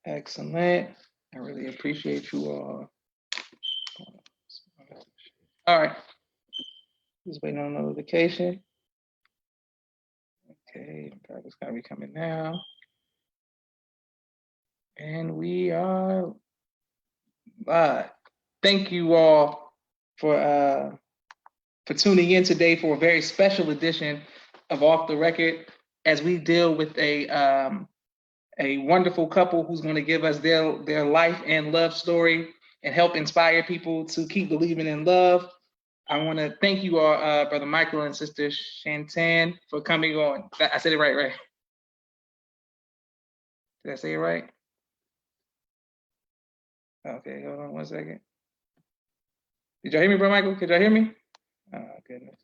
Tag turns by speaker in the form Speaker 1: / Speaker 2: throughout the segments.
Speaker 1: Excellent. I really appreciate you all. All right. Just waiting on notification. Okay, it's gonna be coming now. And we are live. Thank you all for tuning in today for a very special edition of Off the Record as we deal with a wonderful couple who's going to give us their life and love story and help inspire people to keep believing in love. I want to thank you all, Brother Michael and Sister Shanton, for coming on. I said it right? Did I say it right? Okay, hold on 1 second. Did y'all hear me, Brother Michael? Could y'all hear me? Oh, goodness.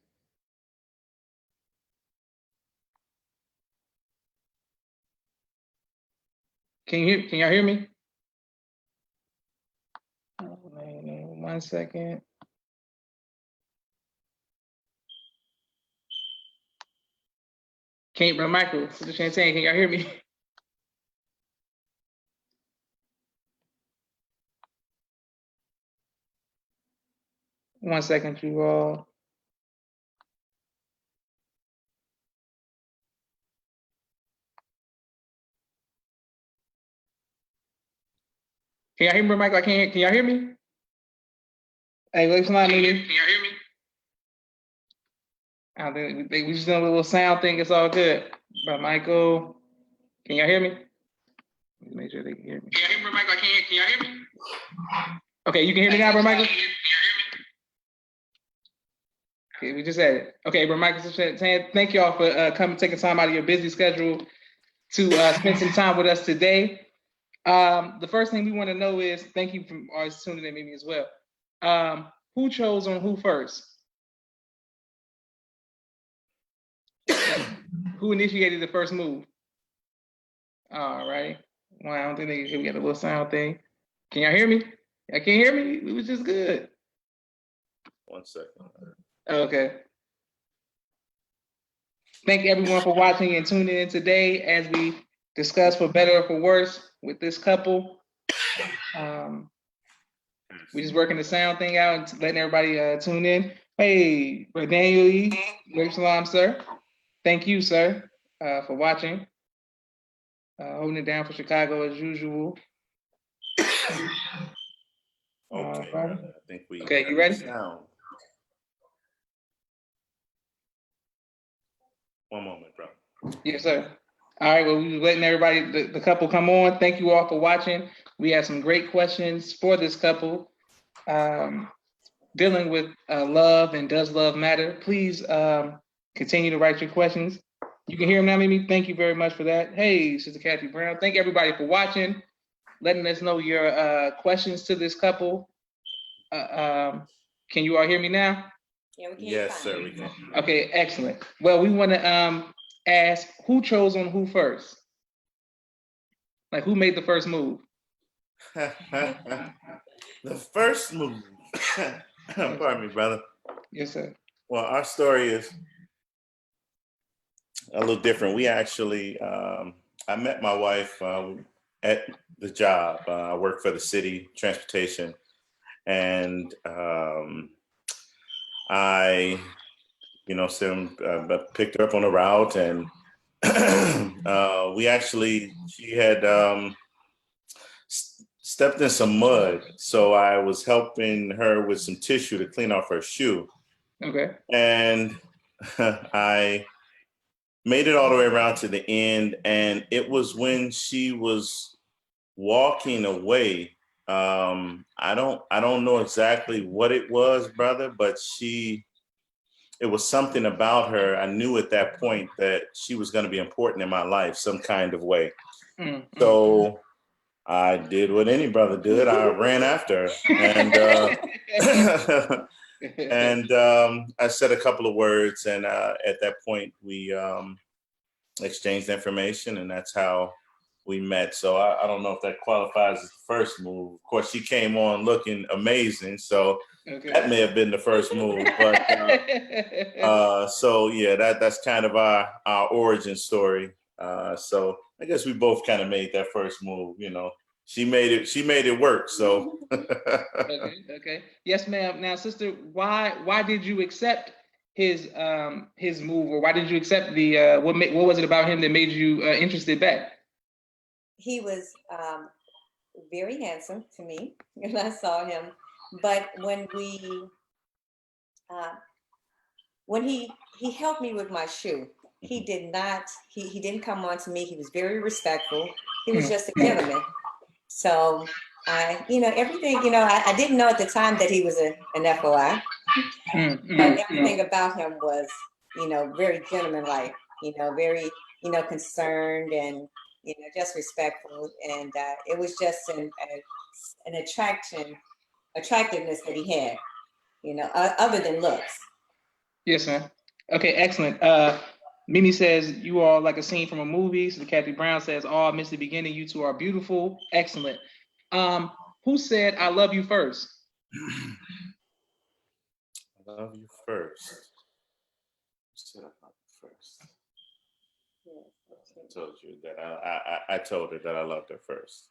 Speaker 1: Can y'all hear me? Oh, no, 1 second. Brother Michael, Sister Shantan, can y'all hear me? One second, you all. Can y'all hear me, Brother Michael? I can't hear. Can y'all hear me? Hey, wait for my meeting. Can y'all hear me? We just doing a little sound thing. It's all good. Brother Michael, can y'all hear me? Make sure they can hear me. Can y'all hear me, Brother Michael? Can y'all hear me? Okay, you can hear me now, Brother Michael? Can y'all hear me? Okay, we just had it. Okay, Brother Michael, thank y'all for taking time out of your busy schedule to spend some time with us today. The first thing we want to know is, thank you for always tuning in me as well. Who chose on who first? Who initiated the first move? All right. Well, I don't think we got a little sound thing. Can y'all hear me? I can't hear me. It was just good.
Speaker 2: 1 second.
Speaker 1: Okay. Thank everyone for watching and tuning in today as we discuss for better or for worse with this couple. We're just working the sound thing out and letting everybody tune in. Hey, Daniel E. Salam, sir. Thank you, sir, for watching. Holding it down for Chicago as usual.
Speaker 2: Okay, I think we.
Speaker 1: Okay, you ready?
Speaker 2: Sound. One moment, bro.
Speaker 1: Yes, sir. All right, well, we were letting everybody, the couple come on. Thank you all for watching. We have some great questions for this couple. Dealing with love and does love matter? Please continue to write your questions. You can hear them now, Mimi. Thank you very much for that. Hey, Sister Kathy Brown. Thank everybody for watching, letting us know your questions to this couple. Can you all hear me now?
Speaker 3: Yeah, we can.
Speaker 2: Yes, sir, we can.
Speaker 1: Okay, excellent. Well, we want to ask who chose on who first? Like, who made the first move?
Speaker 2: The first move. Pardon me, brother.
Speaker 1: Yes, sir.
Speaker 2: Well, our story is a little different. We actually, I met my wife at the job. I work for the city transportation, and I, picked her up on the route, and she had stepped in some mud, so I was helping her with some tissue to clean off her shoe.
Speaker 1: Okay.
Speaker 2: And I made it all the way around to the end, and it was when she was walking away. I don't know exactly what it was, brother, but it was something about her. I knew at that point that she was going to be important in my life some kind of way. Mm-hmm. So I did what any brother did. I ran after her, and I said a couple of words, and at that point we exchanged information, and that's how we met. So I don't know if that qualifies as the first move. Of course, she came on looking amazing, so that may have been the first move. But so yeah, that's kind of our origin story. So I guess we both kind of made that first move, she made it work. So
Speaker 1: Okay. Yes, ma'am. Now, sister, why did you accept his move, or why did you accept the what was it about him that made you interested back?
Speaker 3: He was very handsome to me when I saw him, but uh, when he helped me with my shoe, he did not he didn't come on to me. He was very respectful. He was just a gentleman. So everything, I didn't know at the time that he was an FOI, but everything about him was, very gentlemanlike, very, concerned and, just respectful. And it was just an attractiveness that he had, other than looks.
Speaker 1: Yes, ma'am. Okay, excellent. Mimi says you are like a scene from a movie. So Kathy Brown says, "Oh, I missed the beginning. You two are beautiful." Excellent. Who said "I love you" first?
Speaker 2: I love you first. Who said I love you first? I told you that I told her that I loved her first.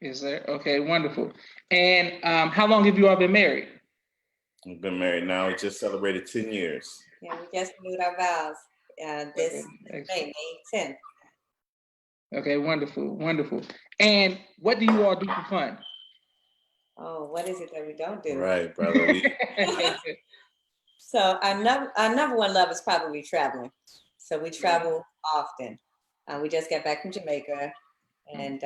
Speaker 1: Is there? Okay, wonderful. And how long have you all been married?
Speaker 2: We've been married now. We just celebrated 10 years.
Speaker 3: Yeah, we just renewed our vows this May 10th.
Speaker 1: Okay, wonderful. And what do you all do for fun?
Speaker 3: Oh, what is it that we don't do?
Speaker 2: Right, brother.
Speaker 3: So our number one love is probably traveling. So we travel often. We just got back from Jamaica, and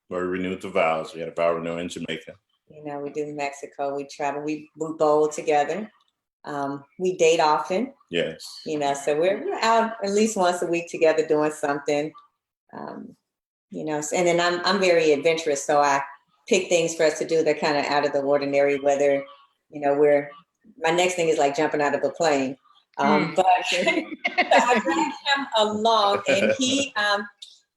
Speaker 2: we renewed the vows. We had a vow renewal in Jamaica.
Speaker 3: We do Mexico. We travel. We bowl together. We date often.
Speaker 2: Yes.
Speaker 3: So we're out at least once a week together doing something. And then I'm very adventurous, so I pick things for us to do that kind of out of the ordinary. Whether my next thing is like jumping out of a plane. But I drag him along, and he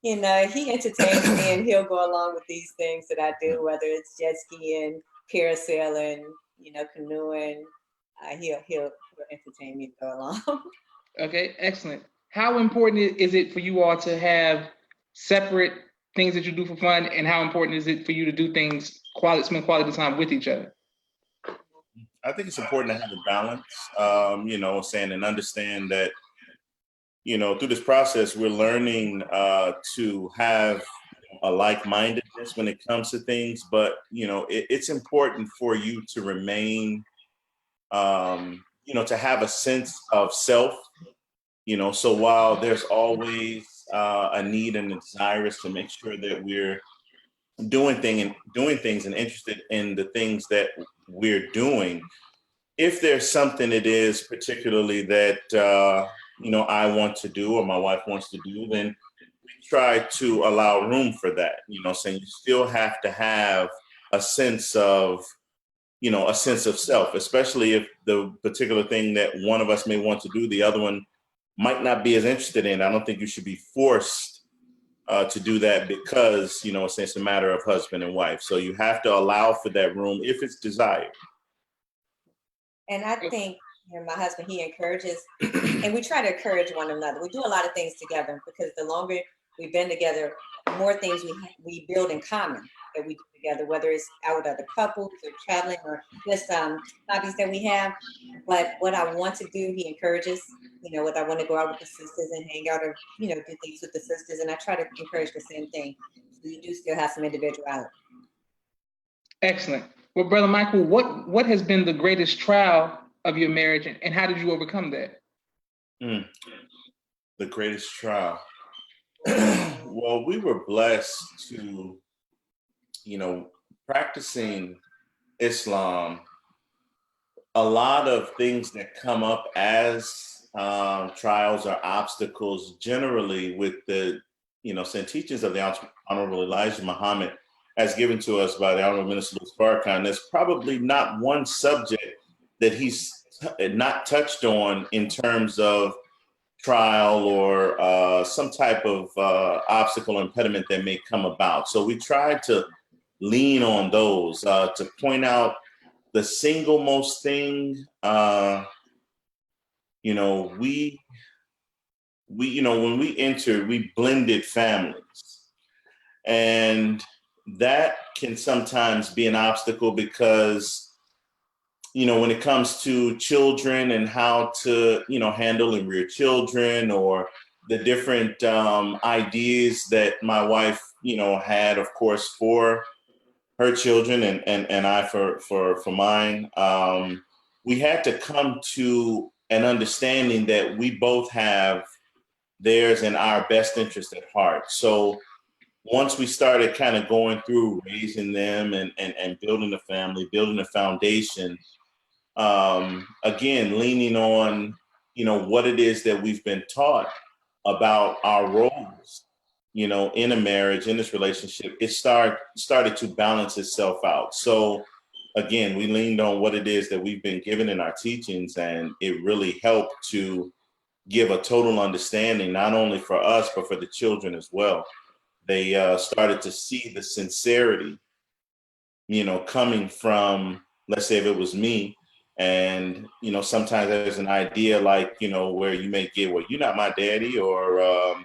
Speaker 3: entertains me, and he'll go along with these things that I do, whether it's jet skiing, parasailing, canoeing. He'll entertain me to go along.
Speaker 1: Okay, excellent. How important is it for you all to have separate things that you do for fun, and how important is it for you to do things spend quality time with each other?
Speaker 2: I think it's important to have a balance, saying and understand that, through this process, we're learning to have a like-mindedness when it comes to things, but, it's important for you to remain, to have a sense of self, so while there's always a need and a desire to make sure that we're doing things and interested in the things that we're doing, if there's something it is particularly that I want to do or my wife wants to do, then we try to allow room for that. Saying you still have to have a sense of self, especially if the particular thing that one of us may want to do, the other one might not be as interested in. I don't think you should be forced to do that because it's a matter of husband and wife. So you have to allow for that room if it's desired.
Speaker 3: And I think my husband, he encourages, and we try to encourage one another. We do a lot of things together because the longer we've been together, the more things we build in common that we do together, whether it's out with other couples or traveling or just hobbies that we have. But what I want to do, he encourages, what I want to go out with the sisters and hang out or, do things with the sisters. And I try to encourage the same thing. So you do still have some individuality.
Speaker 1: Excellent. Well, Brother Michael, what has been the greatest trial of your marriage, and how did you overcome that?
Speaker 2: The greatest trial. Well, we were blessed to, practicing Islam. A lot of things that come up as trials or obstacles, generally with the, teachings of the Honorable Elijah Muhammad, as given to us by the Honorable Minister Louis Farrakhan, there's probably not one subject that he's not touched on in terms of trial or some type of obstacle or impediment that may come about. So we try to lean on those to point out the single most thing. When we entered, we blended families. And that can sometimes be an obstacle because, when it comes to children and how to, handle and rear children, or the different ideas that my wife, had, of course, for her children and I for mine, we had to come to an understanding that we both have theirs and our best interest at heart. So once we started kind of going through raising them and building a family, building a foundation, again, leaning on, what it is that we've been taught about our roles, in a marriage, in this relationship, it started to balance itself out. So again, we leaned on what it is that we've been given in our teachings, and it really helped to give a total understanding, not only for us, but for the children as well. They started to see the sincerity, coming from, let's say if it was me, and, sometimes there's an idea like, where you may get, well, you're not my daddy, or,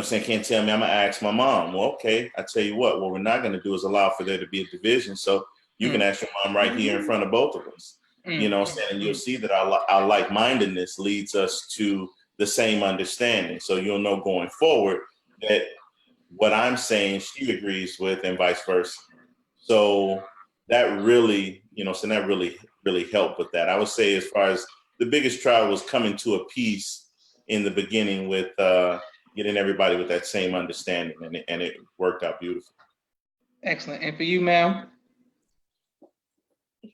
Speaker 2: saying, can't tell me, I'm gonna ask my mom. Well, okay, I tell you what we're not gonna do is allow for there to be a division. So you can ask your mom right here in front of both of us, and you'll see that our like-mindedness leads us to the same understanding. So you'll know going forward that what I'm saying, she agrees with, and vice versa. So that really, that really helped with that. I would say, as far as the biggest trial was coming to a peace in the beginning with getting everybody with that same understanding, and it worked out beautifully.
Speaker 1: Excellent. And for you, ma'am?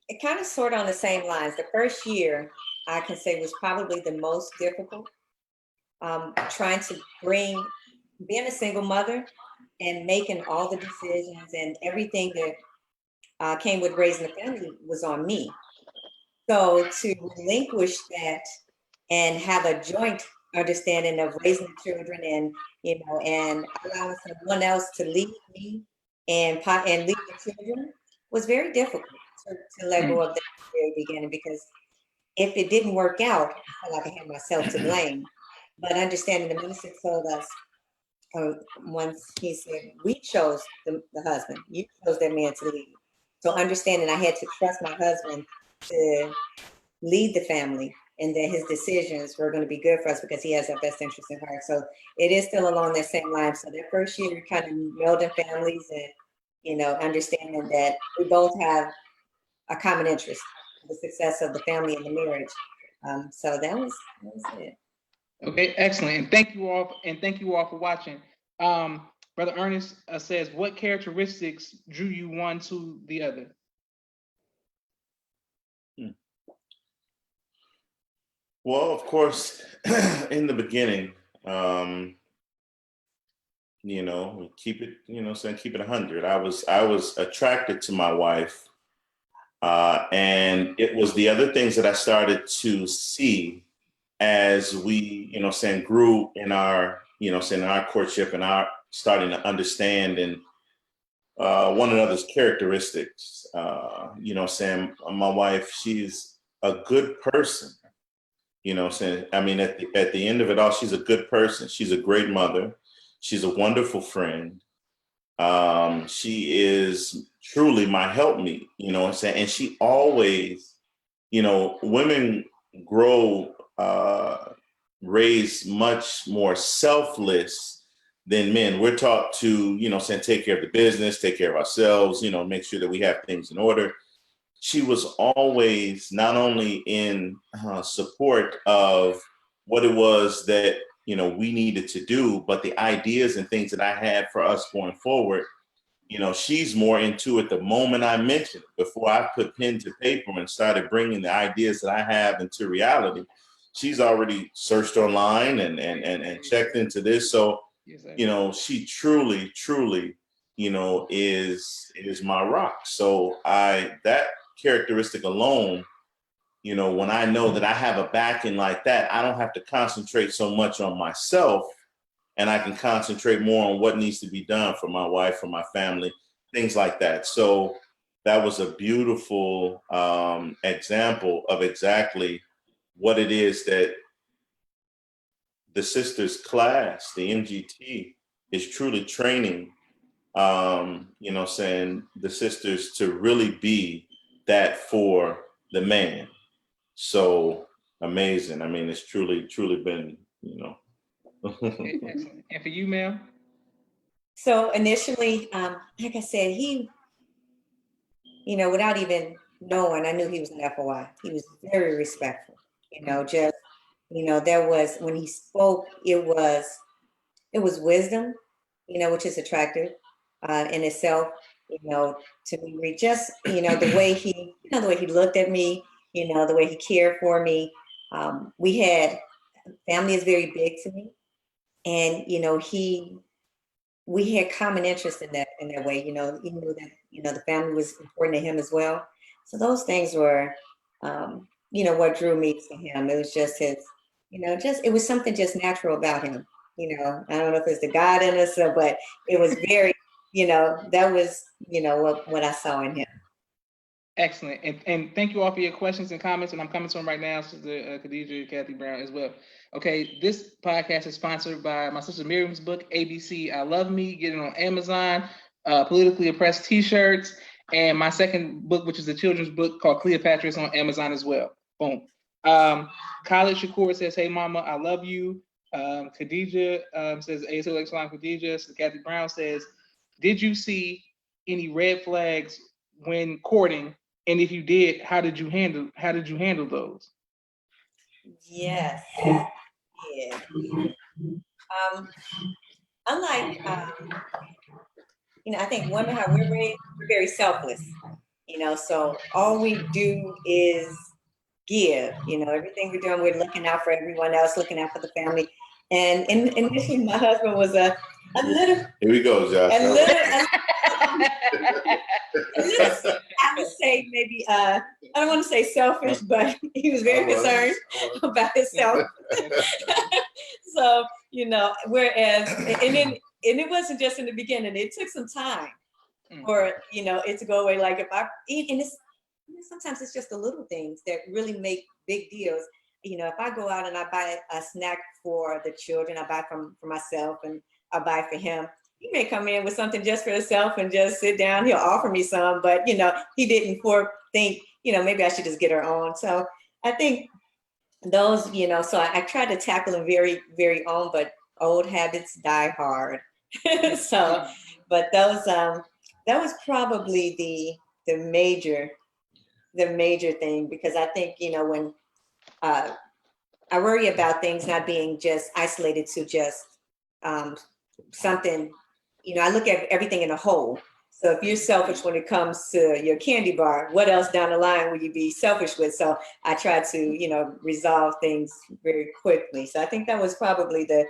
Speaker 3: It kind of sort of on the same lines. The first year, I can say, was probably the most difficult. Trying to being a single mother and making all the decisions and everything that came with raising a family was on me. So to relinquish that and have a joint understanding of raising children, and and allowing someone else to lead me and lead the children, was very difficult to let go of that at the very beginning, because if it didn't work out, I felt like I had myself to blame. But understanding, the minister told us once, he said, we chose the husband, you chose that man to lead. So understanding I had to trust my husband to lead the family, and that his decisions were going to be good for us because he has our best interest in heart. So it is still along that same line. So that first year, we kind of melding families, and understanding that we both have a common interest in the success of the family and the marriage. So that was it.
Speaker 1: Okay, excellent. And thank you all for watching. Brother Ernest says, what characteristics drew you one to the other?
Speaker 2: Well, of course, in the beginning, we keep it, keep it 100. I was attracted to my wife, and it was the other things that I started to see as we, grew in our, in our courtship, and our starting to understand and one another's characteristics. My wife, she's a good person. I mean, at the end of it all, she's a good person. She's a great mother. She's a wonderful friend. She is truly my helpmeet, and she always, women grow, raised much more selfless than men. We're taught to, take care of the business, take care of ourselves, make sure that we have things in order. She was always not only in support of what it was that, we needed to do, but the ideas and things that I had for us going forward. She's more into it the moment I mentioned it. Before I put pen to paper and started bringing the ideas that I have into reality, she's already searched online and checked into this. So, she truly, is my rock. So that characteristic alone, when I know that I have a backing like that, I don't have to concentrate so much on myself, and I can concentrate more on what needs to be done for my wife, for my family, things like that. So that was a beautiful example of exactly what it is that the sisters class, the MGT, is truly training, saying the sisters to really be that for the man. So amazing. I mean, it's truly been,
Speaker 1: Excellent. And for you, ma'am?
Speaker 3: So initially, like I said, he, without even knowing, I knew he was an FOI. He was very respectful, just, there was, when he spoke, it was wisdom, which is attractive in itself, to me, just, the way he looked at me, the way he cared for me. Family is very big to me. And, we had common interest in that way, he knew that, the family was important to him as well. So those things were, what drew me to him. It was just his, it was something just natural about him. I don't know if it's the God in us, but it was very, that was, what I saw in him.
Speaker 1: Excellent. And thank you all for your questions and comments. And I'm coming to them right now, Sister Khadija, Kathy Brown as well. Okay, this podcast is sponsored by my sister Miriam's book, ABC I Love Me. Get it on Amazon, politically oppressed t-shirts. And my second book, which is a children's book called Cleopatra, is on Amazon as well. Boom. Khalid Shakur says, hey, mama, I love you. Khadija says, ASL Excellent Khadija. So Kathy Brown says, did you see any red flags when courting? And if you did, how did you handle those?
Speaker 3: Yes. Yeah. Unlike, I think women, how we're raised, we're very selfless, so all we do is give, everything we're doing, we're looking out for everyone else, looking out for the family. And initially my husband was a little.
Speaker 2: Here we go, Josh.
Speaker 3: A little, I would say maybe, I don't want to say selfish, but he was very concerned about himself. So, whereas, and it wasn't just in the beginning, it took some time for, it to go away. Like if I eat, and it's, sometimes it's just the little things that really make big deals. If I go out and I buy a snack for the children, I buy for myself and I buy for him. He may come in with something just for himself and just sit down. He'll offer me some, but he didn't think, maybe I should just get her on. So I think those, so I try to tackle them very, very own, but old habits die hard. So, but those, that was probably the major thing, because I think, when I worry about things not being just isolated to just something, I look at everything in a whole. So if you're selfish when it comes to your candy bar, what else down the line will you be selfish with? So I try to, resolve things very quickly. So I think that was probably the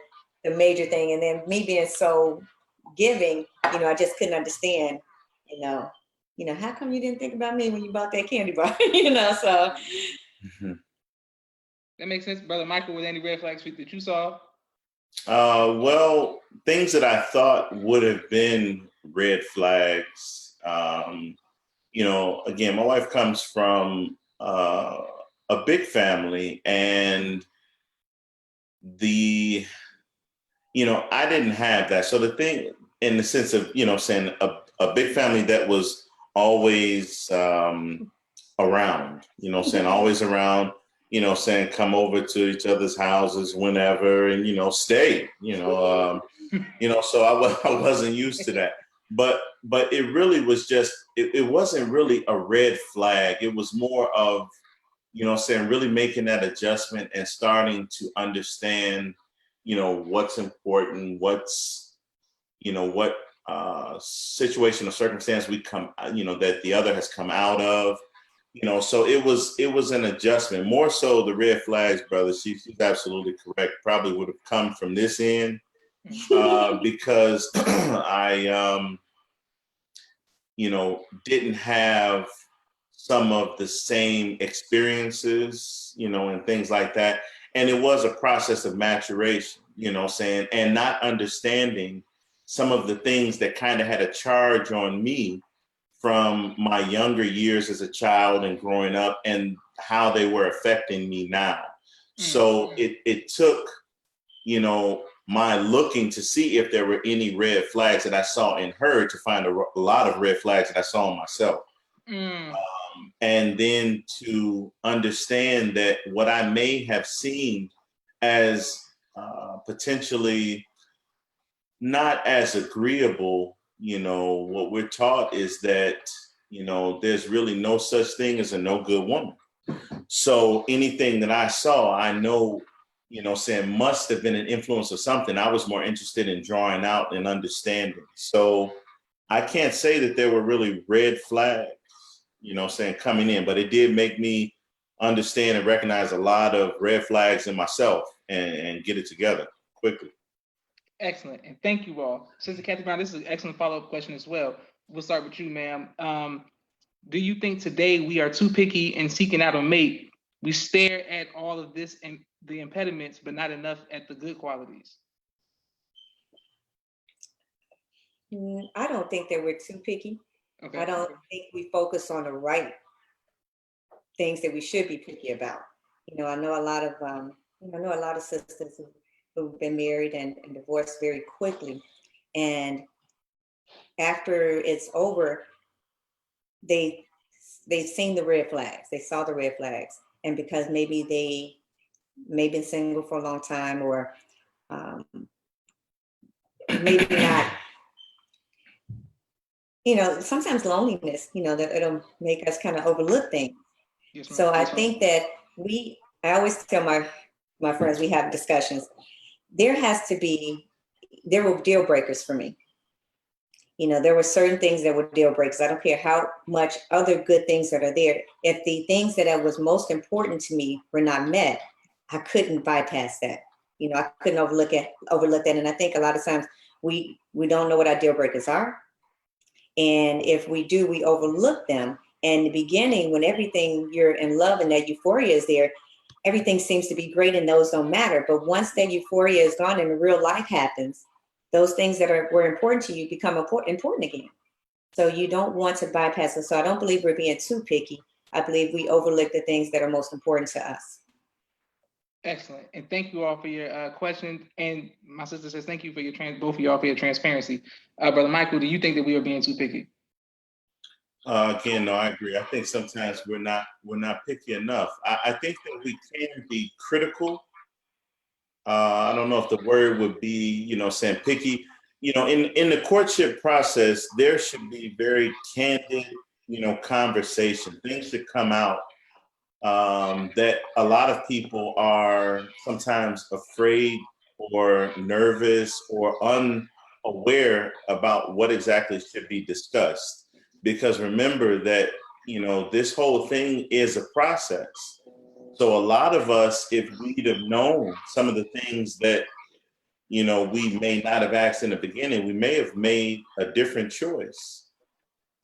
Speaker 3: major thing. And then me being so giving, I just couldn't understand, how come you didn't think about me when you bought that candy bar? So.
Speaker 1: That makes sense. Brother Michael, with any red flags that you saw?
Speaker 2: Well, things that I thought would have been red flags. Again, my wife comes from a big family, and I didn't have that. So the thing, in the sense of, saying a big family that was always around, saying always around, saying come over to each other's houses whenever and, stay, so I wasn't used to that. But it really was just, it wasn't really a red flag. It was more of, saying really making that adjustment and starting to understand, what's important, what's, what situation or circumstance we come, that the other has come out of. So it was an adjustment. More so the red flags, brother, she's absolutely correct. Probably would have come from this end because I, didn't have some of the same experiences, and things like that. And it was a process of maturation, saying, and not understanding some of the things that kind of had a charge on me from my younger years as a child and growing up, and how they were affecting me now. So it took, mind looking to see if there were any red flags that I saw in her, to find a lot of red flags that I saw in myself. And then to understand that what I may have seen as potentially not as agreeable, what we're taught is that, there's really no such thing as a no good woman. So anything that I saw, I know, must have been an influence of something. I was more interested in drawing out and understanding. So I can't say that there were really red flags, coming in, but it did make me understand and recognize a lot of red flags in myself and get it together quickly.
Speaker 1: Excellent. And thank you all. Sister Kathy Brown, this is an excellent follow-up question as well. We'll start with you, ma'am. Do you think today we are too picky in seeking out a mate? We stare at all of this and the impediments, but not enough at the good qualities.
Speaker 3: I don't think that we're too picky.
Speaker 1: Okay.
Speaker 3: I don't think we focus on the right things that we should be picky about. I know a lot of sisters who've been married and divorced very quickly, and after it's over, they've seen the red flags. They saw the red flags, and because maybe they may been single for a long time, or maybe not. Sometimes loneliness, that it'll make us kind of overlook things.
Speaker 1: Yes,
Speaker 3: so I think that I always tell my friends, we have discussions. There were deal breakers for me. There were certain things that were deal breakers. I don't care how much other good things that are there. If the things that was most important to me were not met, I couldn't bypass that. I couldn't overlook that. And I think a lot of times we don't know what our deal breakers are. And if we do, we overlook them. And in the beginning, when everything, you're in love and that euphoria is there, everything seems to be great and those don't matter. But once that euphoria is gone and real life happens, those things that were important to you become important again. So you don't want to bypass them. So I don't believe we're being too picky. I believe we overlook the things that are most important to us.
Speaker 1: Excellent. And thank you all for your questions. And my sister says, thank you for both of y'all for your transparency. Brother Michael, do you think that we are being too picky?
Speaker 2: Again, no, I agree. I think sometimes we're not picky enough. I think that we can be critical. I don't know if the word would be, saying picky. In the courtship process, there should be very candid, conversation. Things should come out that a lot of people are sometimes afraid or nervous or unaware about what exactly should be discussed. Because remember that, this whole thing is a process. So a lot of us, if we'd have known some of the things that, we may not have asked in the beginning, we may have made a different choice.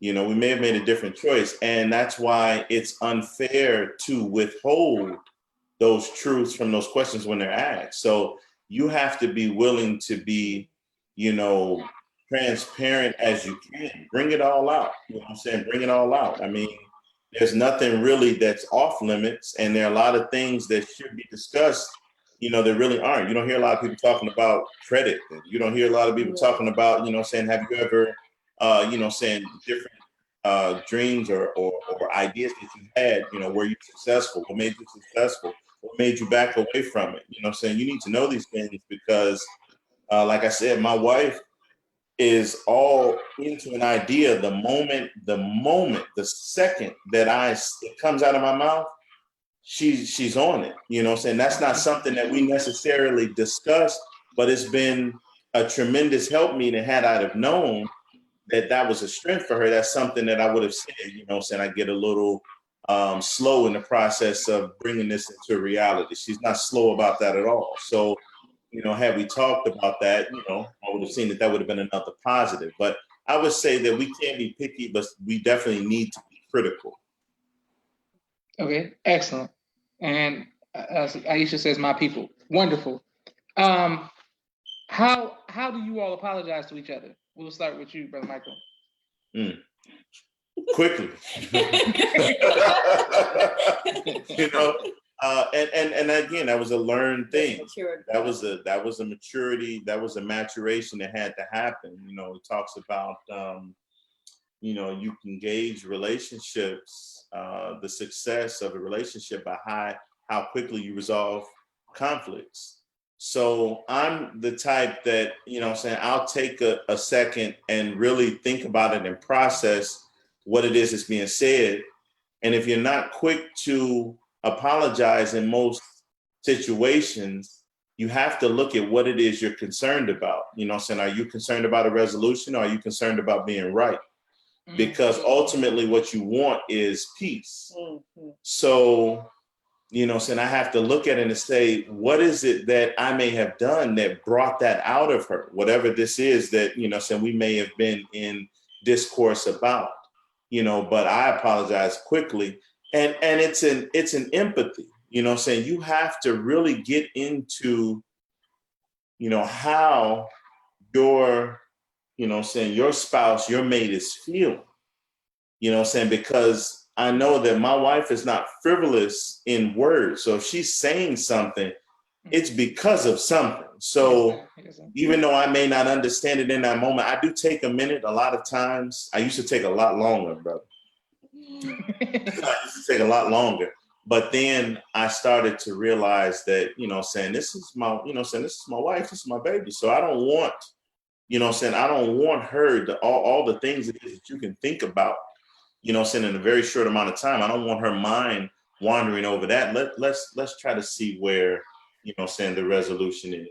Speaker 2: We may have made a different choice. And that's why it's unfair to withhold those truths from those questions when they're asked. So you have to be willing to be, transparent as you can. Bring it all out. You know what I'm saying? Bring it all out. I mean, there's nothing really that's off limits. And there are a lot of things that should be discussed, there really aren't. You don't hear a lot of people talking about credit. You don't hear a lot of people talking about, saying, have you ever, saying different dreams or ideas that you had, were you successful? What made you successful? What made you back away from it? You need to know these things because, like I said, my wife is all into an idea the moment, the second that it comes out of my mouth, she's on it. That's not something that we necessarily discussed, but it's been a tremendous help me. And had I have known that was a strength for her, that's something that I would have said, I get a little slow in the process of bringing this into reality. She's not slow about that at all. So, had we talked about that, I would have seen that would have been another positive. But I would say that we can't be picky, but we definitely need to be critical.
Speaker 1: Okay, excellent. And Aisha says, my people. Wonderful. How do you all apologize to each other? We'll start with you, Brother Michael.
Speaker 2: Quickly. And again, that was a learned thing.
Speaker 3: Mature.
Speaker 2: That was a maturity. That was a maturation that had to happen. You know, it talks about, you know, you can gauge relationships, the success of a relationship by how quickly you resolve conflicts. So I'm the type that, you know what I'm saying, I'll take a second and really think about it and process what it is that's being said. And if you're not quick to apologize in most situations, you have to look at what it is you're concerned about. You know what I'm saying? Are you concerned about a resolution, or are you concerned about being right? Because ultimately what you want is peace.
Speaker 3: Mm-hmm.
Speaker 2: So, you know, and I have to look at it and say, what is it that I may have done that brought that out of her? Whatever this is that, you know, so we may have been in discourse about, you know, but I apologize quickly. And it's an empathy, you know, saying you have to really get into, you know, how your, you know, saying your spouse, your mate is feeling. You know what I'm saying? Because I know that my wife is not frivolous in words. So if she's saying something, it's because of something. So even though I may not understand it in that moment, I do take a minute. A lot of times, I used to take a lot longer, brother. I used to take a lot longer. But then I started to realize that, you know, saying this is my, you know, saying this is my wife, this is my baby. So I don't want, you know, saying I don't want her to all the things that you can think about, you know, saying in a very short amount of time. I don't want her mind wandering over that. Let's try to see where, you know, saying the resolution is,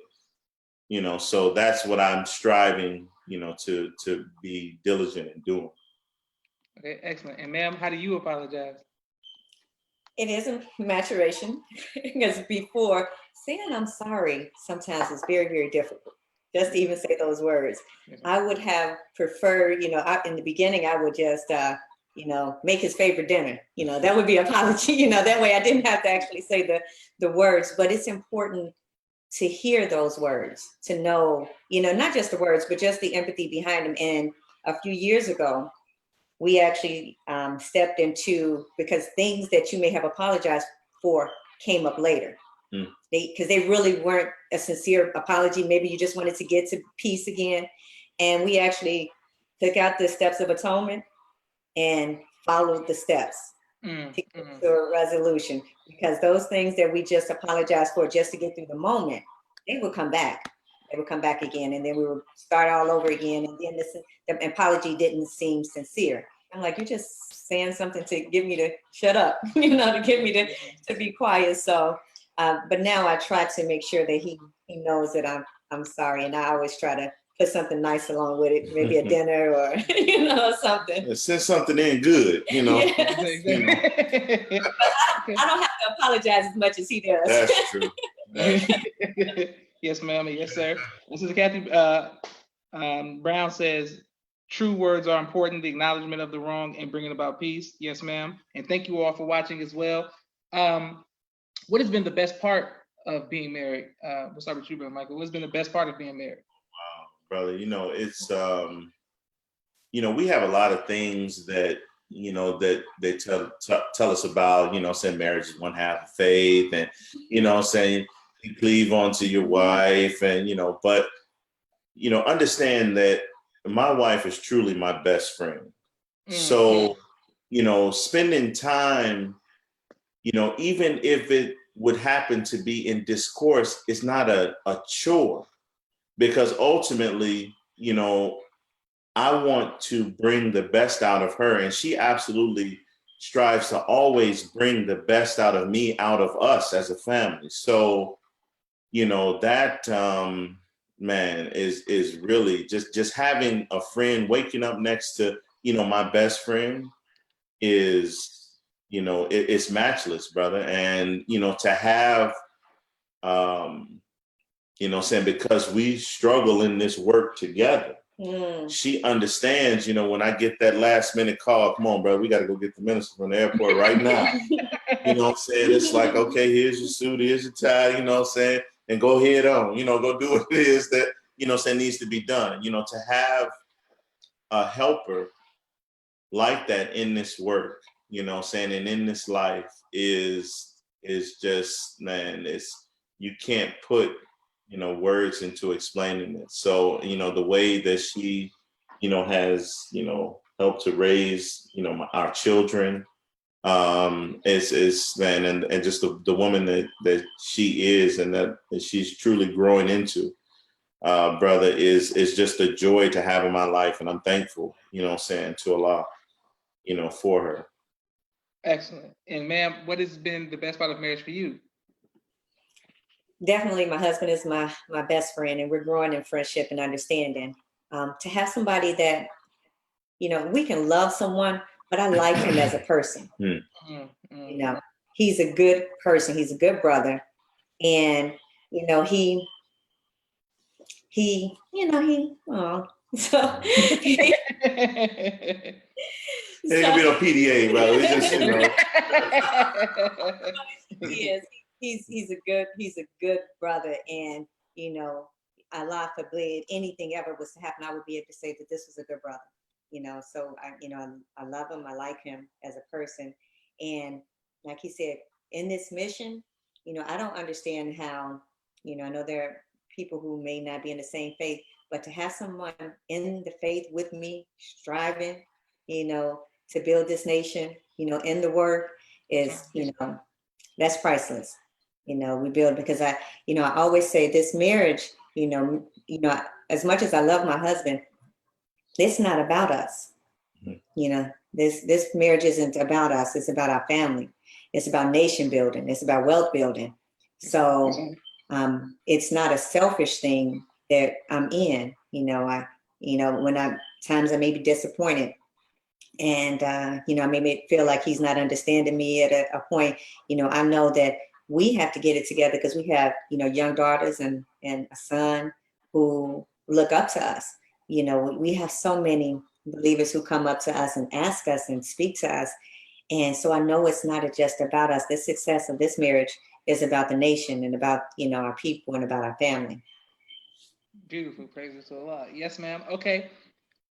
Speaker 2: you know. So that's what I'm striving, you know, to be diligent in doing.
Speaker 1: Okay, excellent. And ma'am, how do you apologize?
Speaker 3: It is a maturation because before saying I'm sorry sometimes is very, very difficult. Just to even say those words. I would have preferred, you know, in the beginning, I would just, you know, make his favorite dinner. You know, that would be apology. You know, that way I didn't have to actually say the words. But it's important to hear those words, to know, you know, not just the words, but just the empathy behind them. And a few years ago, we actually stepped into, because things that you may have apologized for came up later. Because they really weren't a sincere apology. Maybe you just wanted to get to peace again. And we actually took out the steps of atonement and followed the steps to get to a resolution. Because those things that we just apologized for just to get through the moment, they would come back. They would come back again. And then we would start all over again. And then the apology didn't seem sincere. I'm like, you're just saying something to get me to shut up, you know, to get me to be quiet. So, but now I try to make sure that he knows that I'm sorry, and I always try to put something nice along with it, maybe a dinner or you know, something.
Speaker 2: Yeah, send something in good, you know.
Speaker 3: Yes.
Speaker 2: You know.
Speaker 3: I don't have to apologize as much as he does.
Speaker 2: That's true. That's true.
Speaker 1: Yes, ma'am. Yes, sir. This is Kathy Brown says, true words are important, the acknowledgement of the wrong and bringing about peace. Yes, ma'am. And thank you all for watching as well. What has been the best part of being married? We'll start with you, Brother Michael. What's been the best part of being married?
Speaker 2: Wow, brother. You know, it's you know, we have a lot of things that, you know, that they tell us about, you know, saying marriage is one half of faith, and, you know, saying you cleave onto your wife, and, you know, but, you know, understand that my wife is truly my best friend. So, you know, spending time, you know, even if it would happen to be in discourse, it's not a chore, because ultimately, you know, I want to bring the best out of her, and she absolutely strives to always bring the best out of me, out of us as a family. So, you know, that man is really just having a friend, waking up next to, you know, my best friend is, you know, it's matchless, brother. And, you know, to have, you know, saying, because we struggle in this work together, she understands, you know, when I get that last minute call, come on, bro, we got to go get the minister from the airport right now. You know what I'm saying? It's like, okay, here's your suit, here's your tie, you know what I'm saying? And go head on, you know, go do what it is that, you know, saying needs to be done. You know, to have a helper like that in this work, you know, saying, and in this life is is just, man, you can't put, words into explaining it. So, the way that she, has, helped to raise, our children, is man, and just the woman that she is and that she's truly growing into, brother, is just a joy to have in my life. And I'm thankful, to Allah, for her.
Speaker 1: Excellent. And ma'am, what has been the best part of marriage for you?
Speaker 3: Definitely, my husband is my best friend, and we're growing in friendship and understanding. To have somebody that, we can love someone, but I like him as a person. He's a good person. He's a good brother, and he. So
Speaker 2: It could be no PDA, bro. It's just,
Speaker 3: he is. He's a good brother, and Allah forbid anything ever was to happen, I would be able to say that this was a good brother. So I love him. I like him as a person, and like he said, in this mission, I don't understand how. I know there are people who may not be in the same faith, but to have someone in the faith with me, striving, to build this nation, in the work is, that's priceless. We build because I always say this marriage, as much as I love my husband, it's not about us. This marriage isn't about us. It's about our family. It's about nation building. It's about wealth building. So it's not a selfish thing that I'm in. Times I may be disappointed, and I may feel like he's not understanding me at a point. I know that we have to get it together because we have young daughters and a son who look up to us. We have so many believers who come up to us and ask us and speak to us, and so I know it's not just about us. The success of this marriage is about the nation and about our people and about our family.
Speaker 1: Beautiful. Praises to Allah. Yes, ma'am. Okay.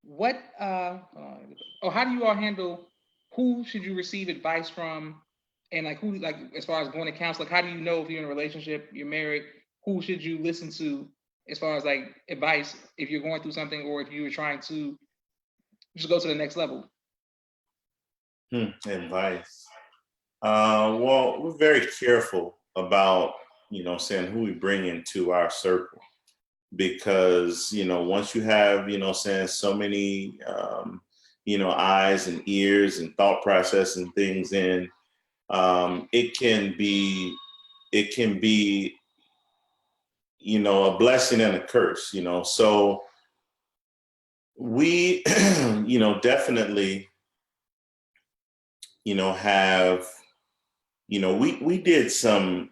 Speaker 1: What how do you all handle, who should you receive advice from, and who, as far as going to counsel, how do you know if you're in a relationship, you're married, who should you listen to as far as advice if you're going through something, or if you were trying to just go to the next level?
Speaker 2: Advice. Well, we're very careful about, saying who we bring into our circle, because, once you have, saying so many, eyes and ears and thought process and things in, it can be, a blessing and a curse, so we, definitely, have, we did some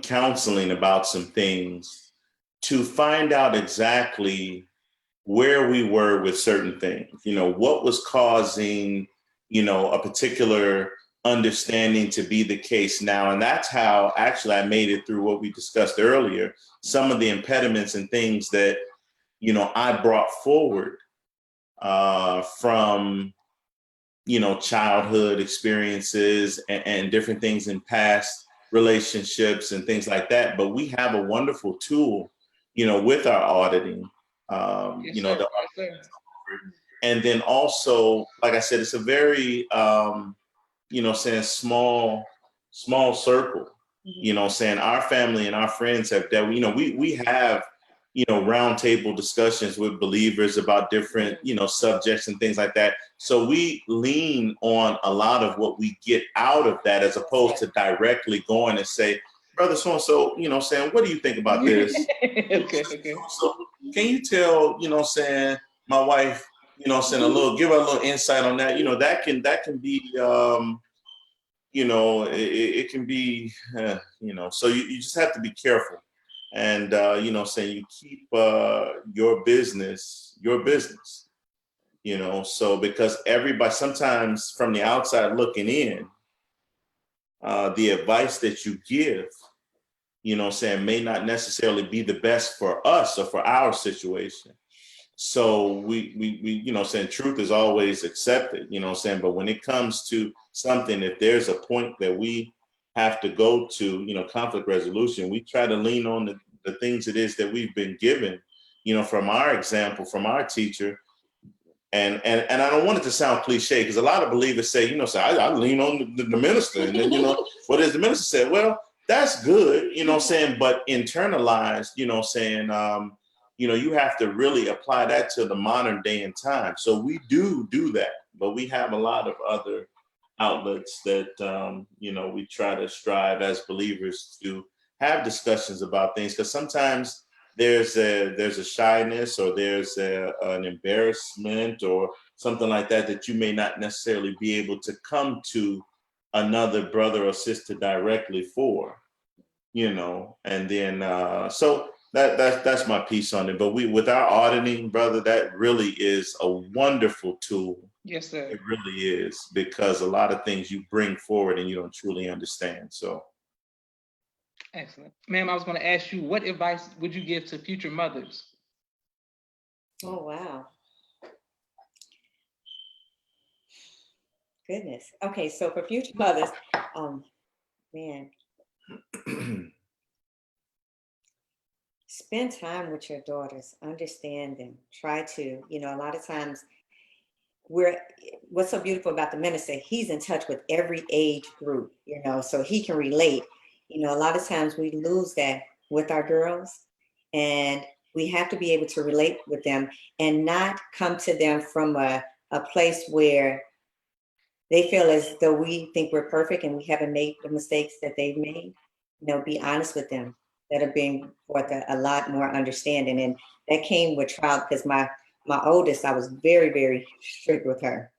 Speaker 2: counseling about some things to find out exactly where we were with certain things, what was causing, a particular understanding to be the case now. And that's how actually I made it through what we discussed earlier, some of the impediments and things that, I brought forward from, childhood experiences and different things in past relationships and things like that. But we have a wonderful tool, with our auditing, and then also, like I said, it's a very, saying small circle, saying our family and our friends have dealt, we have, roundtable discussions with believers about different, subjects and things like that. So we lean on a lot of what we get out of that, as opposed to directly going and say, brother so-and-so, saying, what do you think about this?
Speaker 1: Okay.
Speaker 2: So can you tell, saying my wife, saying give her a little insight on that, that can be, it can be, so you just have to be careful. And, saying you keep your business, so because everybody, sometimes from the outside looking in, the advice that you give, saying may not necessarily be the best for us or for our situation. So we saying truth is always accepted, saying, but when it comes to something, if there's a point that we have to go to, conflict resolution, we try to lean on the things it is that we've been given, from our example, from our teacher. And I don't want it to sound cliche, because a lot of believers say, I lean on the minister. And then, what does the minister say? Well, that's good, saying, but internalized, saying, you have to really apply that to the modern day and time. So we do that, but we have a lot of other outlets that, we try to strive as believers to have discussions about things, because sometimes there's a shyness, or there's an embarrassment or something like that you may not necessarily be able to come to another brother or sister directly for, and then so that's my piece on it. But with our auditing, brother, that really is a wonderful tool.
Speaker 1: Yes, sir.
Speaker 2: It really is, because a lot of things you bring forward and you don't truly understand. So.
Speaker 1: Excellent. Ma'am, I was going to ask you, what advice would you give to future mothers?
Speaker 3: Oh, wow. Goodness. Okay, so for future mothers, man, spend time with your daughters, understand them, try to, a lot of times what's so beautiful about the minister, he's in touch with every age group, so he can relate. A lot of times we lose that with our girls, and we have to be able to relate with them and not come to them from a place where they feel as though we think we're perfect and we haven't made the mistakes that they've made. Be honest with them. That'll bring forth a lot more understanding. And that came with trial, because my oldest, I was very, very strict with her,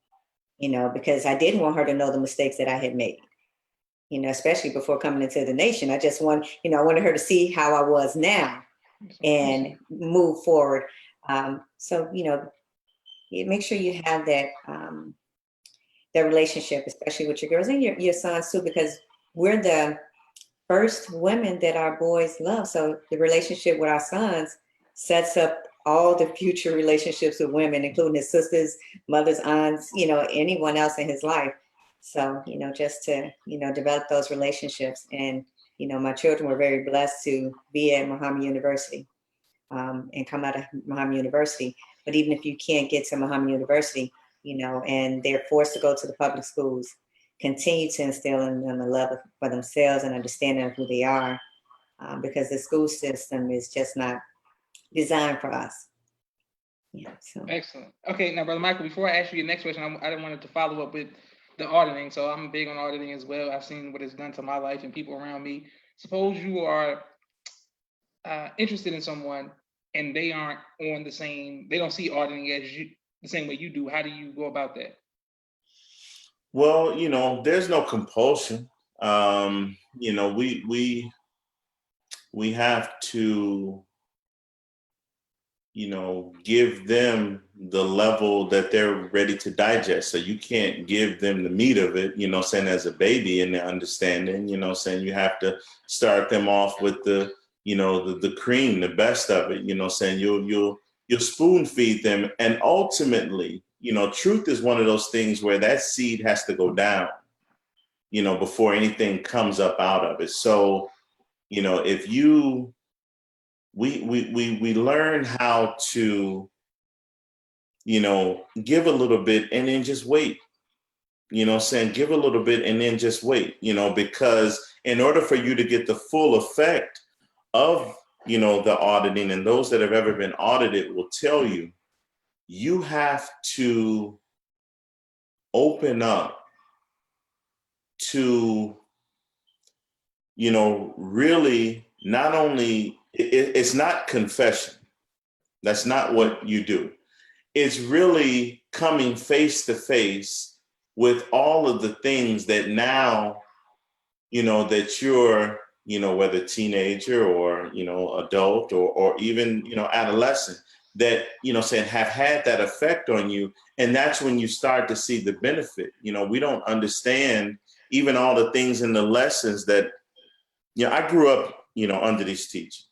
Speaker 3: because I didn't want her to know the mistakes that I had made. Especially before coming into the nation. I just I wanted her to see how I was now and move forward. So, make sure you have that, that relationship, especially with your girls and your sons too, because we're the first women that our boys love. So the relationship with our sons sets up all the future relationships with women, including his sisters, mothers, aunts, anyone else in his life. So, just to, develop those relationships. And, my children were very blessed to be at Muhammad University and come out of Muhammad University. But even if you can't get to Muhammad University, and they're forced to go to the public schools, continue to instill in them a love for themselves and understanding of who they are, because the school system is just not designed for us. Yeah. So
Speaker 1: excellent. Okay, now, Brother Michael, before I ask you your next question, I wanted to follow up with the auditing. So I'm big on auditing as well. I've seen what it's done to my life and people around me. Suppose you are interested in someone and they aren't on the same, they don't see auditing as you, the same way you do. How do you go about that?
Speaker 2: Well, there's no compulsion. We have to, give them the level that they're ready to digest. So you can't give them the meat of it, saying as a baby and the understanding, saying you have to start them off with the cream, the best of it, saying you'll spoon feed them. And ultimately, truth is one of those things where that seed has to go down, before anything comes up out of it. So, if we learn how to, give a little bit and then just wait, saying give a little bit and then just wait, because in order for you to get the full effect of, the auditing, and those that have ever been audited will tell you, you have to open up to, really not only, it's not confession. That's not what you do. It's really coming face to face with all of the things that now, that you're, whether teenager or, adult or even, adolescent, that, saying have had that effect on you. And that's when you start to see the benefit. We don't understand even all the things in the lessons that, I grew up, under these teachings.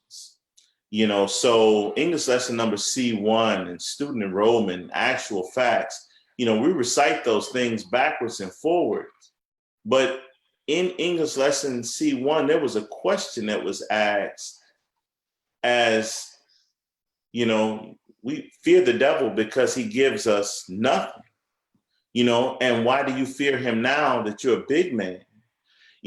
Speaker 2: So English lesson number C1 and student enrollment, actual facts, we recite those things backwards and forwards. But in English lesson C1, there was a question that was asked as, we fear the devil because he gives us nothing, and why do you fear him now that you're a big man?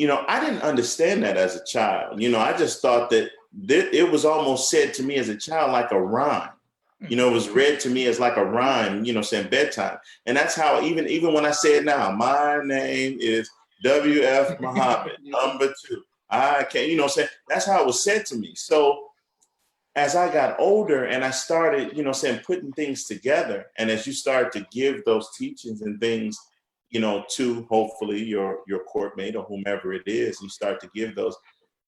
Speaker 2: I didn't understand that as a child. I just thought that it was almost said to me as a child like a rhyme. It was read to me as like a rhyme, saying bedtime. And that's how even when I say it now, my name is W.F. Muhammad, number 2. I can't, saying that's how it was said to me. So as I got older and I started, putting things together, and as you start to give those teachings and things, to hopefully your courtmate or whomever it is, you start to give those,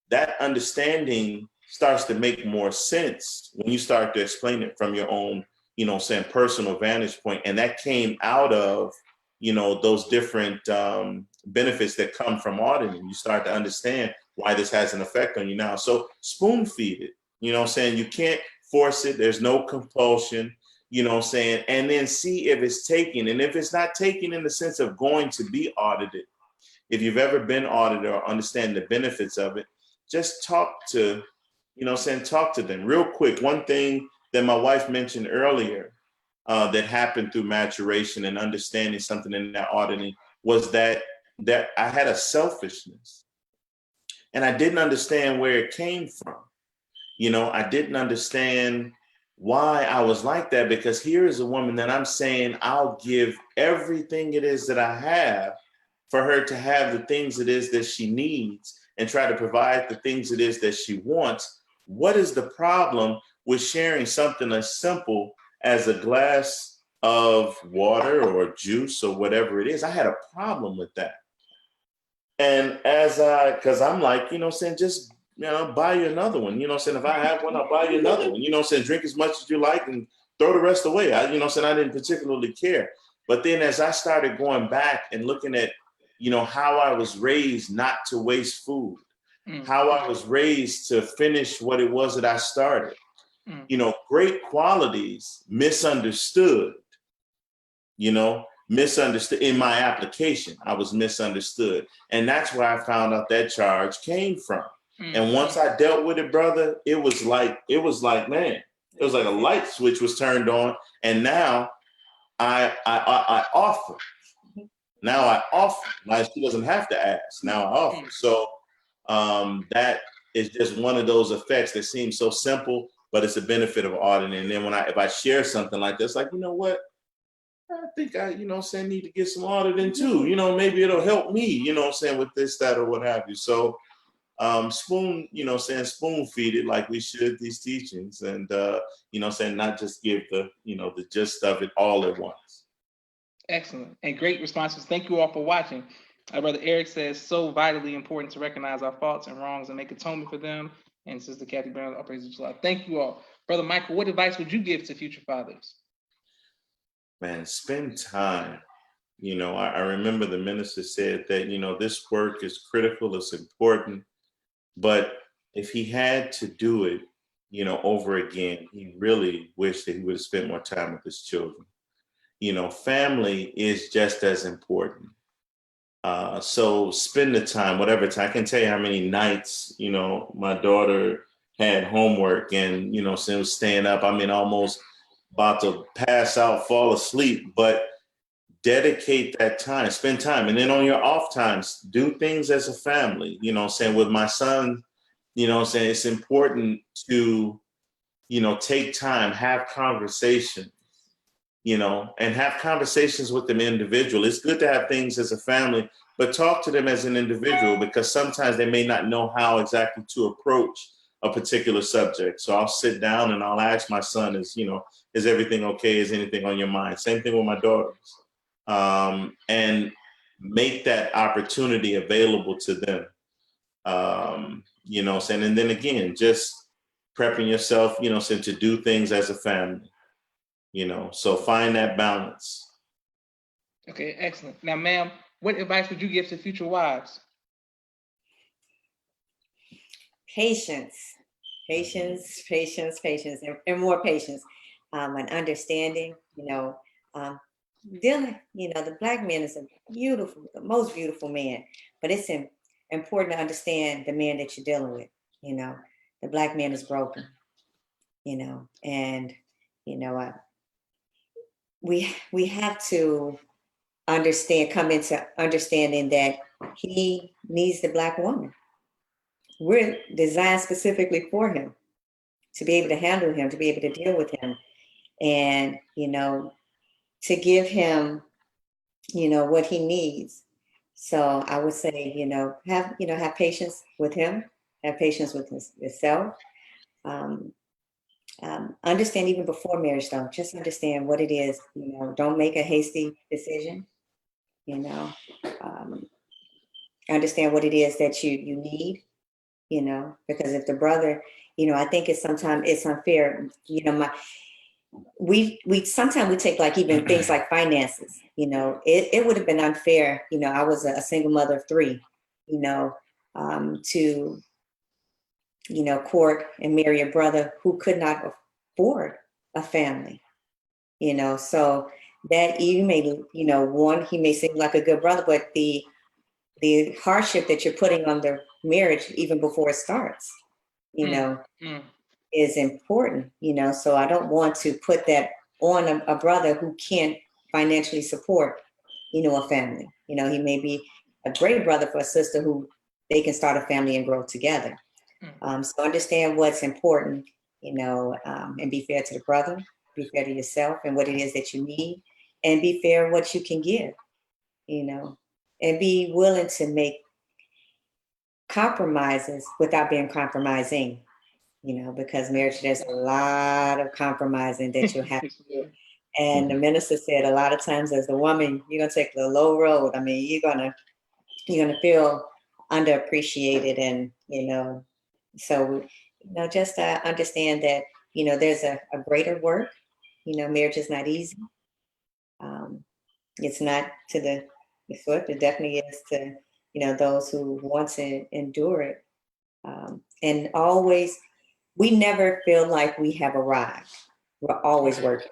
Speaker 2: that understanding starts to make more sense when you start to explain it from your own, personal vantage point. And that came out of, those different benefits that come from auditing. You start to understand why this has an effect on you now. So spoon feed it, you can't force it. There's no compulsion, and then see if it's taken. And if it's not taken in the sense of going to be audited, if you've ever been audited or understand the benefits of it, just talk to, talk to them real quick. One thing that my wife mentioned earlier that happened through maturation and understanding something in that auditing was that I had a selfishness, and I didn't understand where it came from. I didn't understand why I was like that, because here is a woman that I'm saying I'll give everything it is that I have for her to have the things it is that she needs and try to provide the things it is that she wants. What is the problem with sharing something as simple as a glass of water or juice or whatever it is? I had a problem with that. And because I'm like, just, buy you another one. If I have one, I'll buy you another one. Drink as much as you like and throw the rest away. I didn't particularly care. But then as I started going back and looking at, how I was raised not to waste food, how I was raised to finish what it was that I started, great qualities misunderstood, misunderstood in my application. I was misunderstood. And that's where I found out that charge came from. And once I dealt with it, brother, it was like, man, it was like a light switch was turned on. And now I offer. Now I offer. Now she doesn't have to ask. Now I offer. So that is just one of those effects that seems so simple, but it's a benefit of auditing. And then if I share something like this, like, what? I think I, need to get some auditing too. Maybe it'll help me, with this, that, or what have you. So spoon feed it like we should, these teachings, and not just give the gist of it all at once.
Speaker 1: Excellent and great responses. Thank you all for watching. Brother Eric says, so vitally important to recognize our faults and wrongs and make atonement for them. And Sister Kathy Brown, all praises to Allah. Thank you all. Brother Michael, what advice would you give to future fathers?
Speaker 2: Man, spend time. I remember the minister said that, this work is critical, it's important, but if he had to do it, over again, he really wished that he would have spent more time with his children. Family is just as important. So spend the time, whatever time. I can tell you how many nights, my daughter had homework and, so it was staying up. Almost about to pass out, fall asleep, but dedicate that time, spend time. And then on your off times, do things as a family, with my son, it's important to, take time, have conversations, and have conversations with them individual. It's good to have things as a family, but talk to them as an individual, because sometimes they may not know how exactly to approach a particular subject. So I'll sit down and I'll ask my son, is everything okay? Is anything on your mind? Same thing with my daughters. And make that opportunity available to them. And then again, just prepping yourself, to do things as a family. So find that balance.
Speaker 1: Okay, excellent. Now, ma'am, what advice would you give to future wives?
Speaker 3: Patience, and more patience, and understanding, dealing, the Black man is the most beautiful man, but it's important to understand the man that you're dealing with. You know, the Black man is broken, you know, and, you know, we have to come into understanding that he needs the Black woman. We're designed specifically for him, to be able to handle him, to be able to deal with him, and, you know, to give him, you know, what he needs. So I would say, have patience with him, have patience with yourself. Understand even before marriage, though, just understand what it is. You know, don't make a hasty decision. You know, understand what it is that you need. You know, because if the brother, you know, I think sometimes it's unfair. You know, we sometimes we take like even things like finances. You know, it would have been unfair. You know, I was a single mother of 3. You know, to court and marry a brother who could not afford a family. You know, so that you may, he may seem like a good brother, but the hardship that you're putting on the marriage even before it starts, is important, so I don't want to put that on a brother who can't financially support, a family. He may be a great brother for a sister who they can start a family and grow together. So understand what's important, and be fair to the brother, be fair to yourself and what it is that you need, and be fair what you can give, and be willing to make compromises without being compromising, because marriage, there's a lot of compromising that you have to do. And the minister said a lot of times as a woman, you're gonna take the low road. I mean, you're gonna feel underappreciated, and so just understand that there's a greater work. Marriage is not easy. It's not to the swift. It definitely is to those who want to endure it. And always, we never feel like we have arrived. We're always working.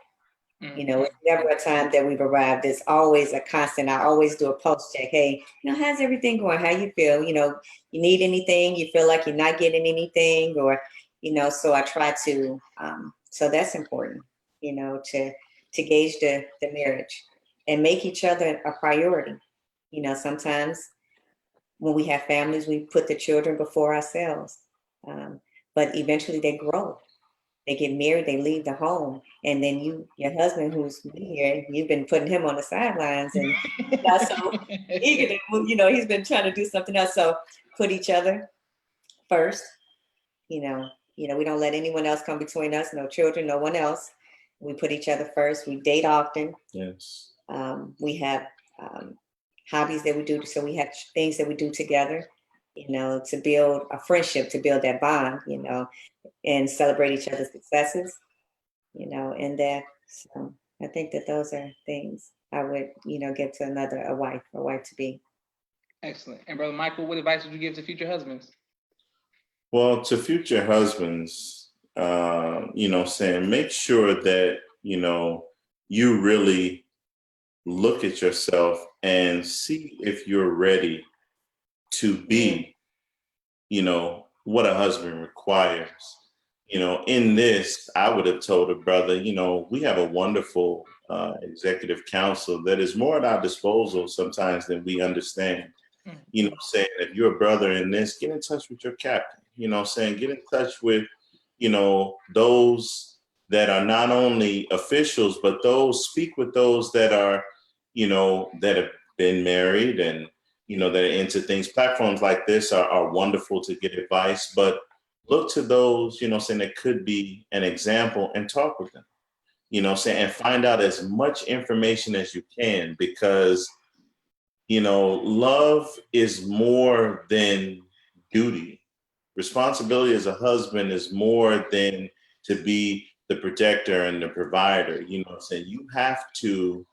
Speaker 3: It's never a time that we've arrived. It's always a constant. I always do a pulse check. Hey, how's everything going? How you feel? You need anything? You feel like you're not getting anything? Or, so I try to, so that's important, to gauge the marriage and make each other a priority. Sometimes when we have families, we put the children before ourselves. But eventually they grow. They get married, they leave the home, and then your husband, who's here, you've been putting him on the sidelines, and not so eager to, he's been trying to do something else. So put each other first. We don't let anyone else come between us. No children, no one else. We put each other first. We date often.
Speaker 2: Yes.
Speaker 3: We have hobbies that we do, so we have things that we do together. To build a friendship, to build that bond. And celebrate each other's successes, and that. So I think that those are things I would, give to a wife to be.
Speaker 1: Excellent. And Brother Michael, what advice would you give to future husbands?
Speaker 2: Well, to future husbands, saying make sure that, you really look at yourself and see if you're ready to be, what a husband requires. In this, I would have told a brother, we have a wonderful executive council that is more at our disposal sometimes than we understand. Saying if you're a brother in this, get in touch with your captain, get in touch with, those that are not only officials, but speak with those that are, that have been married and, that are into things. Platforms like this are wonderful to get advice, but look to those, that could be an example and talk with them, and find out as much information as you can, because, love is more than duty. Responsibility as a husband is more than to be the protector and the provider. You have to,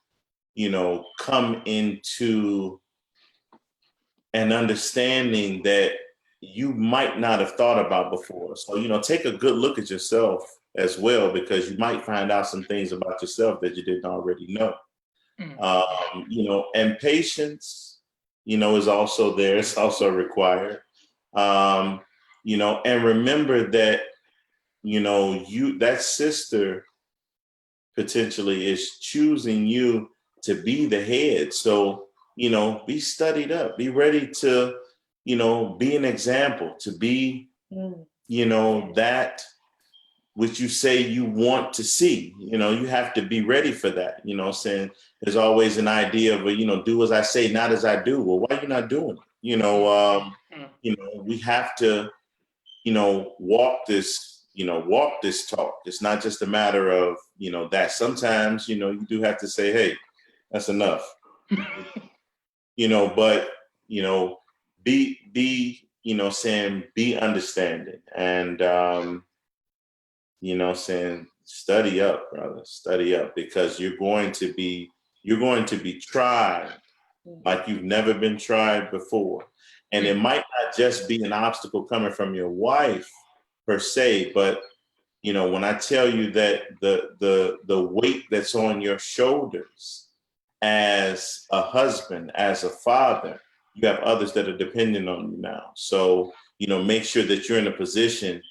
Speaker 2: come into an understanding that you might not have thought about before. So, take a good look at yourself as well, because you might find out some things about yourself that you didn't already know. And patience, is also there. It's also required. And remember that, that sister potentially is choosing you to be the head. So, be studied up, be ready to, be an example, to be, that which you say you want to see. You have to be ready for that. Saying there's always an idea of, do as I say, not as I do. Well, why are you not doing it? We have to, walk this talk. It's not just a matter of, that sometimes, you do have to say, hey, that's enough. But, saying be understanding and, saying study up, brother, study up, because you're going to be tried like you've never been tried before. And it might not just be an obstacle coming from your wife per se, but when I tell you that the weight that's on your shoulders as a husband, as a father, you have others that are dependent on you now. So, make sure that you're in a position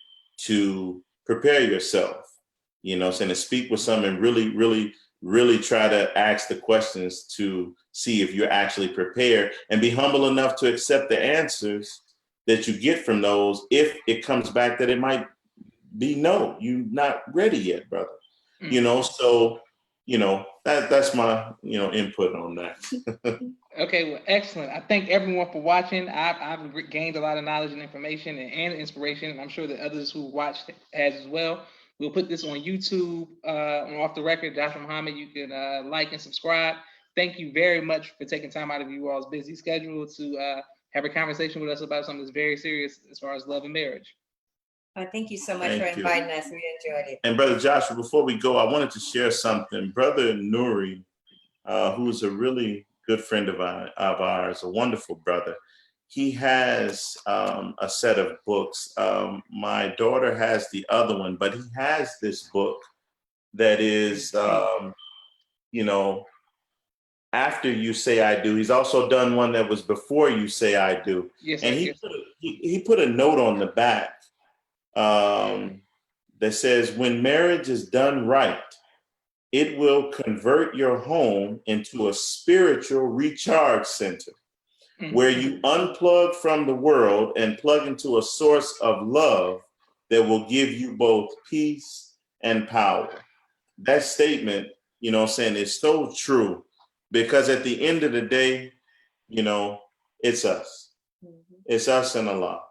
Speaker 2: to prepare yourself, saying to speak with someone, really, really, really try to ask the questions to see if you're actually prepared, and be humble enough to accept the answers that you get from those. If it comes back that it might be no, you're not ready yet, brother. So, that's my, input on that.
Speaker 1: Okay, well, excellent. I thank everyone for watching. I've gained a lot of knowledge and information and inspiration, and I'm sure that others who watched has as well. We'll put this on YouTube, on Off the Record, Shanton Muhammad. You can like and subscribe. Thank you very much for taking time out of you all's busy schedule to have a conversation with us about something that's very serious as far as love and marriage.
Speaker 3: Thank you so much for inviting us. We enjoyed it.
Speaker 2: And Brother Joshua, before we go, I wanted to share something. Brother Nuri, who's a really good friend of ours, a wonderful brother, he has a set of books. My daughter has the other one, but he has this book that is, after you say I do. He's also done one that was before you say I do.
Speaker 1: Yes,
Speaker 2: and he put a note on the back that says, when marriage is done right, it will convert your home into a spiritual recharge center where you unplug from the world and plug into a source of love that will give you both peace and power. That statement, is so true, because at the end of the day, it's us. It's us and Allah.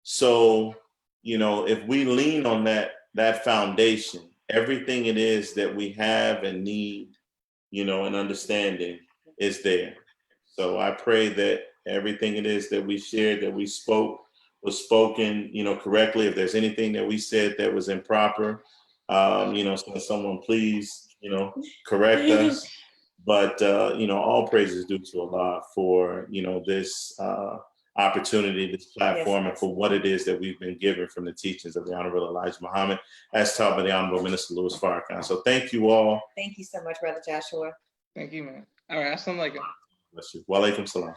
Speaker 2: So, if we lean on that foundation, everything it is that we have and need, and understanding is there. So I pray that everything it is that we shared, that we spoke, was spoken, correctly. If there's anything that we said that was improper, so someone please, correct us. But, all praises due to Allah for, this opportunity, this platform, and for what it is that we've been given from the teachings of the Honorable Elijah Muhammad, as taught by the Honorable Minister Louis Farrakhan. So thank you all.
Speaker 3: Thank you so much, Brother Joshua.
Speaker 1: Thank you, man. All right, assalamu alaikum.
Speaker 2: Wa alaikum salam.